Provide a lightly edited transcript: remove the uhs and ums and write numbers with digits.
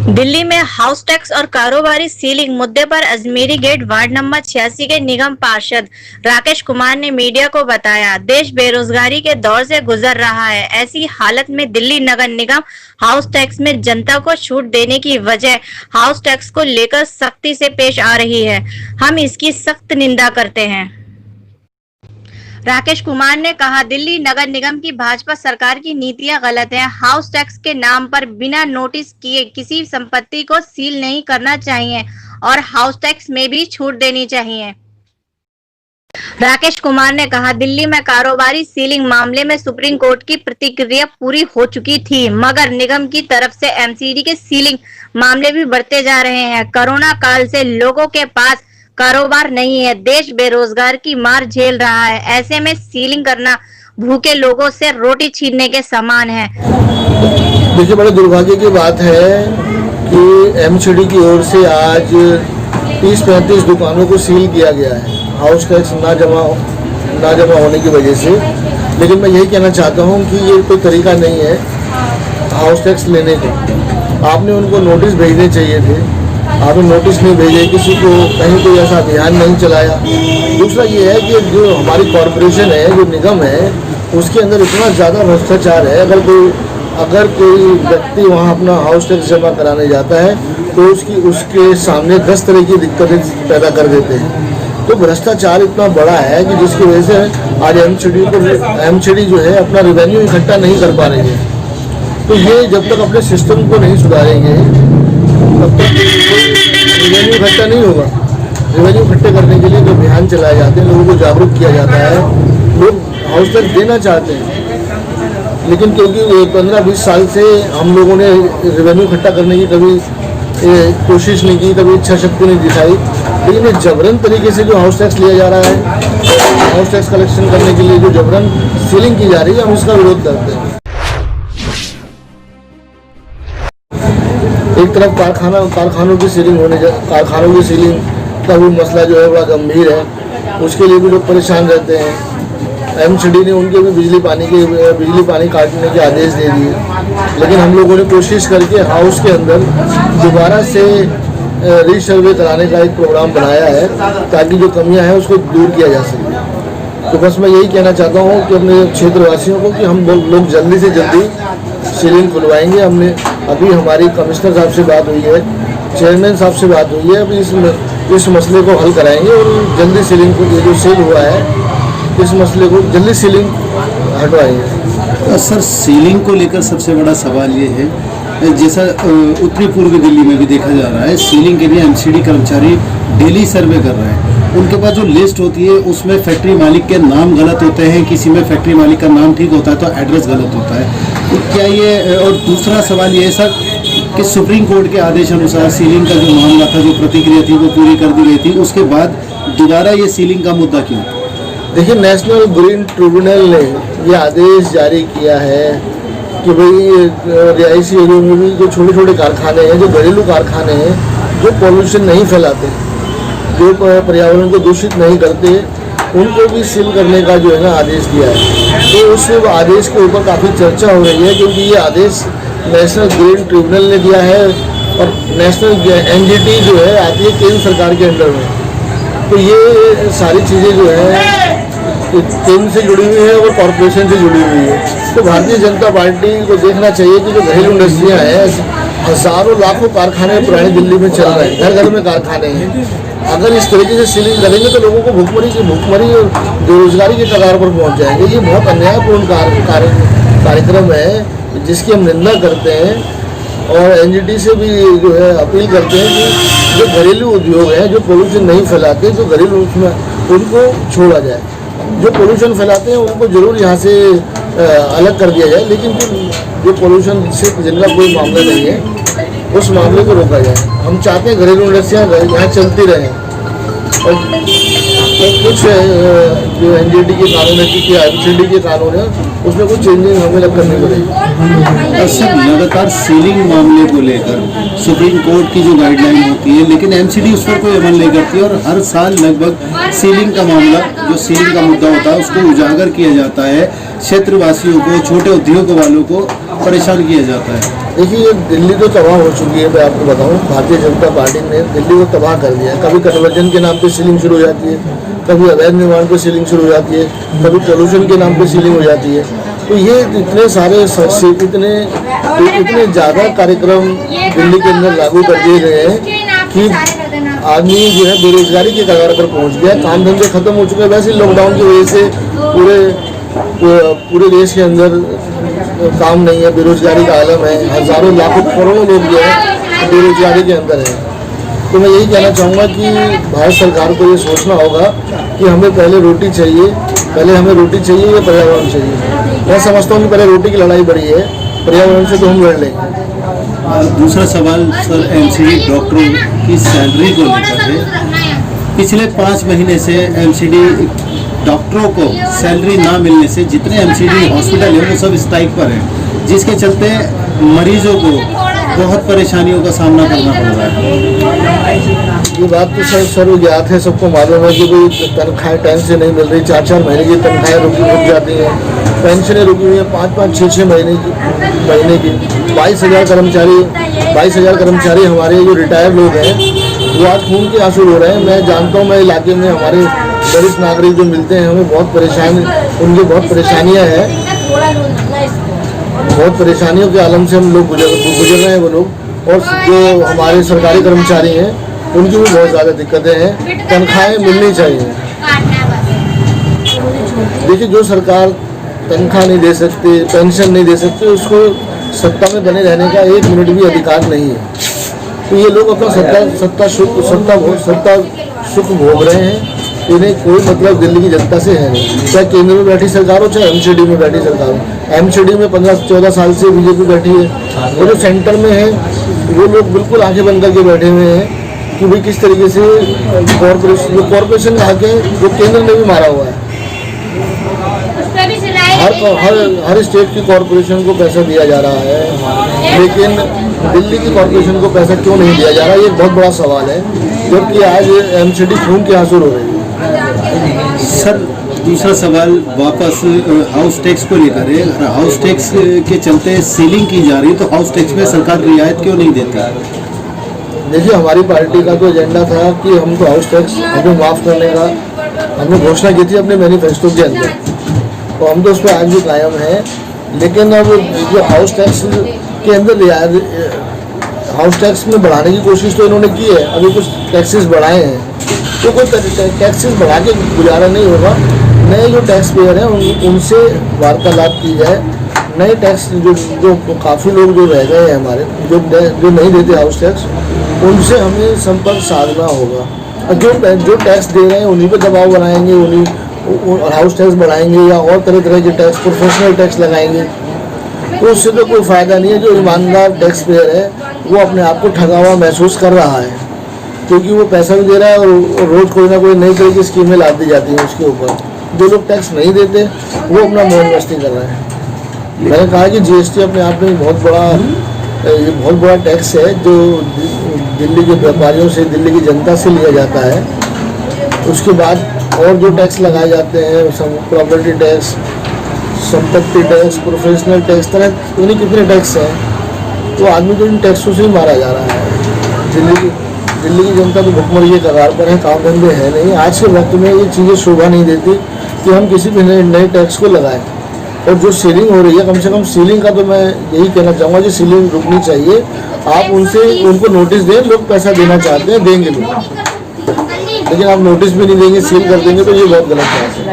दिल्ली में house tax और कारोबारी सीलिंग मुद्दे पर अजमेरी गेट वार्ड नंबर 86 के निगम पार्षद राकेश कुमार ने मीडिया को बताया, देश बेरोजगारी के दौर से गुजर रहा है। ऐसी हालत में दिल्ली नगर निगम हाउस टैक्स में जनता को छूट देने की वजह हाउस टैक्स को लेकर सख्ती से पेश आ रही है। हम इसकी सख्त निंदा करते हैं। राकेश कुमार ने कहा, दिल्ली नगर निगम की भाजपा सरकार की नीतियां गलत हैं। हाउस टैक्स के नाम पर बिना नोटिस किए किसी संपत्ति को सील नहीं करना चाहिए और हाउस टैक्स में भी छूट देनी चाहिए। राकेश कुमार ने कहा, दिल्ली में कारोबारी सीलिंग मामले में सुप्रीम कोर्ट की प्रतिक्रिया पूरी हो चुकी थी, मगर निगम की तरफ से एमसीडी के सीलिंग मामले भी बढ़ते जा रहे हैं। कोरोना काल से लोगों के पास कारोबार नहीं है, देश बेरोजगार की मार झेल रहा है। ऐसे में सीलिंग करना भूखे लोगों से रोटी छीनने के समान है। देखिए, बड़े दुर्भाग्य की बात है कि एमसीडी की ओर से आज 30-35 दुकानों को सील किया गया है हाउस टैक्स ना जमा होने की वजह से। लेकिन मैं यही कहना चाहता हूं कि ये कोई तरीका नहीं है हाउस टैक्स लेने का। आपने उनको नोटिस भेजने चाहिए थे, आपने नोटिस नहीं भेजे, किसी को कहीं कोई ऐसा अभियान नहीं चलाया। दूसरा ये है कि जो हमारी कॉरपोरेशन है, जो निगम है, उसके अंदर इतना ज़्यादा भ्रष्टाचार है। अगर कोई व्यक्ति वहाँ अपना हाउस टैक्स जमा कराने जाता है तो उसके सामने 10 तरह की दिक्कतें पैदा कर देते हैं। तो भ्रष्टाचार इतना बड़ा है कि जिसकी वजह से आज एमसीडी जो है अपना रेवेन्यू इकट्ठा नहीं कर पा रही है। तो ये जब तक अपने सिस्टम को नहीं सुधारेंगे तब तक रेवेन्यू इकट्ठा नहीं होगा। रेवेन्यू इकट्ठे करने के लिए जो अभियान चलाए जाते हैं, लोगों को जागरूक किया जाता है, लोग हाउस टैक्स देना चाहते हैं, लेकिन क्योंकि 15-20 साल से हम लोगों ने रेवेन्यू इकट्ठा करने की कभी कोशिश नहीं की, कभी इच्छा शक्ति नहीं दिखाई। लेकिन ये जबरन तरीके से जो हाउस टैक्स लिया जा रहा है, हाउस टैक्स कलेक्शन करने के लिए जो जबरन सीलिंग की जा रही है, हम इसका विरोध करते हैं। एक तरफ कारखानों की सीलिंग का भी मसला जो है बड़ा गंभीर है, उसके लिए भी लोग परेशान रहते हैं। एमसीडी ने उनके भी बिजली पानी काटने के आदेश दे दिए, लेकिन हम लोगों ने कोशिश करके हाउस के अंदर दोबारा से रीसर्वे कराने का एक प्रोग्राम बनाया है ताकि जो कमियां हैं उसको दूर किया जा सके। तो बस मैं यही कहना चाहता हूँ कि अपने क्षेत्रवासियों को कि हम लोग जल्दी से जल्दी सीलिंग खुलवाएंगे। हमने अभी हमारी कमिश्नर साहब से बात हुई है, चेयरमैन साहब से बात हुई है, अभी इस मसले को हल कराएंगे और जल्दी सीलिंग को जो सेल हुआ है इस मसले को जल्दी सीलिंग हटवाएंगे। सर, सीलिंग को लेकर सबसे बड़ा सवाल ये है, जैसा उत्तरी पूर्वी दिल्ली में भी देखा जा रहा है, सीलिंग के लिए एमसीडी कर्मचारी डेली सर्वे कर रहे हैं। उनके पास जो लिस्ट होती है उसमें फैक्ट्री मालिक के नाम गलत होते हैं, किसी में फैक्ट्री मालिक का नाम ठीक होता है तो एड्रेस गलत होता है। तो क्या ये, और दूसरा सवाल ये है सर कि सुप्रीम कोर्ट के आदेश अनुसार सीलिंग का जो मामला था, जो प्रतिक्रिया थी वो पूरी कर दी गई थी, उसके बाद दोबारा ये सीलिंग का मुद्दा क्यों? देखिए, नेशनल ग्रीन ट्रिब्यूनल ने ये आदेश जारी किया है कि भाई रिहायशी एरिया में भी जो छोटे छोटे कारखाने हैं, जो घरेलू कारखाने हैं, जो पॉल्यूशन नहीं फैलाते, जो पर्यावरण को दूषित नहीं करते, उनको भी सील करने का जो है ना आदेश दिया है। तो उस आदेश के ऊपर काफ़ी चर्चा हो रही है, क्योंकि ये आदेश नेशनल ग्रीन ट्रिब्यूनल ने दिया है और नेशनल एनजीटी जो है आती है केंद्र सरकार के अंडर में। तो ये सारी चीज़ें जो है केंद्र से जुड़ी हुई है और कॉरपोरेशन से जुड़ी हुई है। तो भारतीय जनता पार्टी को देखना चाहिए कि जो घरेलू इंडस्ट्रियाँ हैं, हज़ारों लाखों कारखाने पुरानी दिल्ली में चल रहे हैं, घर घर में कारखाने हैं। अगर इस तरीके से सीलिंग करेंगे तो लोगों को भूखमरी और बेरोजगारी के कगार पर पहुंच जाएंगे। ये बहुत अन्यायपूर्ण कार्यक्रम है जिसकी हम निंदा करते हैं और एनजीटी से भी जो है अपील करते हैं कि जो घरेलू उद्योग हैं, जो पोल्यूशन नहीं फैलाते, जो घरेलू उनको छोड़ा जाए। जो पोल्यूशन फैलाते हैं उनको जरूर यहाँ से अलग कर दिया जाए, लेकिन जो पोल्यूशन से जिनका कोई मामला नहीं है उस मामले को रोका जाए। हम चाहते हैं घरेलू इंडस्ट्रियाँ यहाँ चलती रहें और कुछ जो एनजीटी के कानून है, क्योंकि एमसीडी के कानून है, उसमें कुछ चेंजिंग हमें करनी पड़ेगी। सर, लगातार सीलिंग मामले को लेकर सुप्रीम कोर्ट की जो गाइडलाइन होती है, लेकिन एमसीडी उस पर कोई अमल नहीं करती और हर साल लगभग सीलिंग का मामला, जो सीलिंग का मुद्दा होता है, उसको उजागर किया जाता है, क्षेत्रवासियों को, छोटे उद्योग वालों को परेशान किया जाता है। देखिए ये दिल्ली तो तबाह हो चुकी है। मैं आपको बताऊं, भारतीय जनता पार्टी ने दिल्ली को तबाह कर दिया है। कभी कन्वर्जन के नाम पे सीलिंग शुरू हो जाती है, कभी अवैध निर्माण पे सीलिंग शुरू हो जाती है, कभी पोल्यूशन के नाम पे सीलिंग हो जाती है। तो ये इतने सारे इतने ज़्यादा कार्यक्रम दिल्ली के अंदर लागू कर दिए गए हैं कि आदमी जो है बेरोजगारी के कगार पर पहुंच गया। काम धंधे खत्म हो चुके हैं। वैसे लॉकडाउन की वजह से पूरे देश के अंदर काम नहीं है, बेरोजगारी का आलम है। हजारों लाखों करोड़ों लोग जो है बेरोजगारी के अंदर है। तो मैं यही कहना चाहूँगा कि भारत सरकार को ये सोचना होगा कि हमें पहले रोटी चाहिए, हमें रोटी चाहिए या पर्यावरण चाहिए। मैं समझता हूँ कि पहले रोटी की लड़ाई बड़ी है, पर्यावरण से तो हम लड़ लेंगे। दूसरा सवाल सर, एमसीडी डॉक्टरों की सैलरी को लेकर है। पिछले 5 महीने से एमसीडी डॉक्टरों को सैलरी ना मिलने से जितने एमसीडी हॉस्पिटल हैं वो सब स्ट्राइक पर हैं, जिसके चलते मरीजों को बहुत परेशानियों का सामना करना पड़ रहा है। ये बात तो सर्वज्ञात है, सबको मालूम है कि कोई तनख्वाहें टाइम से नहीं मिल रही। 4-4 महीने की तनख्वाहें रुक जाती हैं, पेंशनें रुकी हुई हैं 5-5, 6-6 महीने की। 22,000 कर्मचारी हमारे जो रिटायर्ड लोग हैं वो आज खून के आंसू रो रहे हैं। मैं जानता हूँ, मैं इलाके में हमारे वरिष्ठ नागरिक जो मिलते हैं हमें उनकी बहुत परेशानियाँ हैं। बहुत परेशानियों के आलम से हम लोग गुजर रहे हैं वो लोग। और जो हमारे सरकारी कर्मचारी हैं उनकी भी बहुत ज़्यादा दिक्कतें हैं। तनख्वाहें मिलनी चाहिए। देखिए, जो सरकार तनख्वाह नहीं दे सकती, पेंशन नहीं दे सकती, उसको सत्ता में बने रहने का 1 मिनट भी अधिकार नहीं है। तो ये लोग अपना सत्ता सुख भोग रहे हैं। इन्हें कोई मतलब दिल्ली की जनता से है नहीं। चाहे केंद्र में बैठी सरकार हो, चाहे एमसीडी में बैठी सरकार हो। एमसीडी में 15-14 साल से बीजेपी बैठी है, और जो सेंटर में है वो लोग बिल्कुल आंखें बंद करके बैठे हुए हैं कि भाई किस तरीके से कॉरपोरेशन आके जो केंद्र ने भी मारा हुआ है। हर स्टेट की कॉरपोरेशन को पैसा दिया जा रहा है, लेकिन दिल्ली की कॉरपोरेशन को पैसा क्यों नहीं दिया जा रहा है, ये एक बहुत बड़ा सवाल है। जबकि आज एमसीडी खून के आंसू रो रही है। सर, दूसरा सवाल वापस हाउस टैक्स को लेकर है। हाउस टैक्स के चलते सीलिंग की जा रही है, तो हाउस टैक्स में सरकार रियायत क्यों नहीं देती? देखिए, हमारी पार्टी का तो एजेंडा था कि हमको हाउस टैक्स हमें माफ़ करने का हमने घोषणा की थी अपने मैनिफेस्टो के अंदर, तो हम तो उस पर आज भी कायम हैं। लेकिन अब जो हाउस टैक्स के अंदर रियायत, हाउस टैक्स में बढ़ाने की कोशिश तो इन्होंने की है। अभी कुछ टैक्सेस बढ़ाए हैं, तो कोई टैक्सेस बढ़ा के गुजारा नहीं होगा। नए जो टैक्स पेयर हैं उनसे वार्तालाप की जाए। नए टैक्स जो काफ़ी लोग जो रह गए हैं हमारे, जो नहीं देते हाउस टैक्स, उनसे हमें संपर्क साधना होगा। और जो टैक्स दे रहे हैं उन्हीं पे दबाव बनाएंगे, उन्हीं हाउस टैक्स बढ़ाएंगे या और तरह तरह के टैक्स, प्रोफेशनल टैक्स लगाएंगे, तो उससे तो कोई फ़ायदा नहीं है। जो ईमानदार टैक्स पेयर है वो अपने आप को ठगा हुआ महसूस कर रहा है, क्योंकि वो पैसा भी दे रहा है और रोज़ कोई ना कोई नई तरह की स्कीमें ला दी जाती हैं उसके ऊपर। जो लोग टैक्स नहीं देते वो अपना मौज मस्ती कर रहे हैं। मैंने कहा कि जीएसटी अपने आप में बहुत बड़ा टैक्स है जो दिल्ली के व्यापारियों से, दिल्ली की जनता से लिया जाता है। उसके बाद और जो टैक्स लगाए जाते हैं, प्रॉपर्टी टैक्स, संपत्ति टैक्स, प्रोफेशनल टैक्स, तरह उन्हीं कितने टैक्स हैं, तो आदमी को इन टैक्सों से ही मारा जा रहा है। दिल्ली की जनता तो भुखमरी के कगार पर है, काम धंधे है नहीं। आज के वक्त में ये चीज़ें शोभा नहीं देती कि हम किसी भी नए टैक्स को लगाएं। और जो सीलिंग हो रही है, कम से कम सीलिंग का तो मैं यही कहना चाहूँगा कि सीलिंग रुकनी चाहिए। आप उनको नोटिस दें, लोग पैसा देना चाहते हैं, देंगे लोग, लेकिन आप नोटिस भी नहीं देंगे, सील कर देंगे, तो ये बहुत गलत बात है।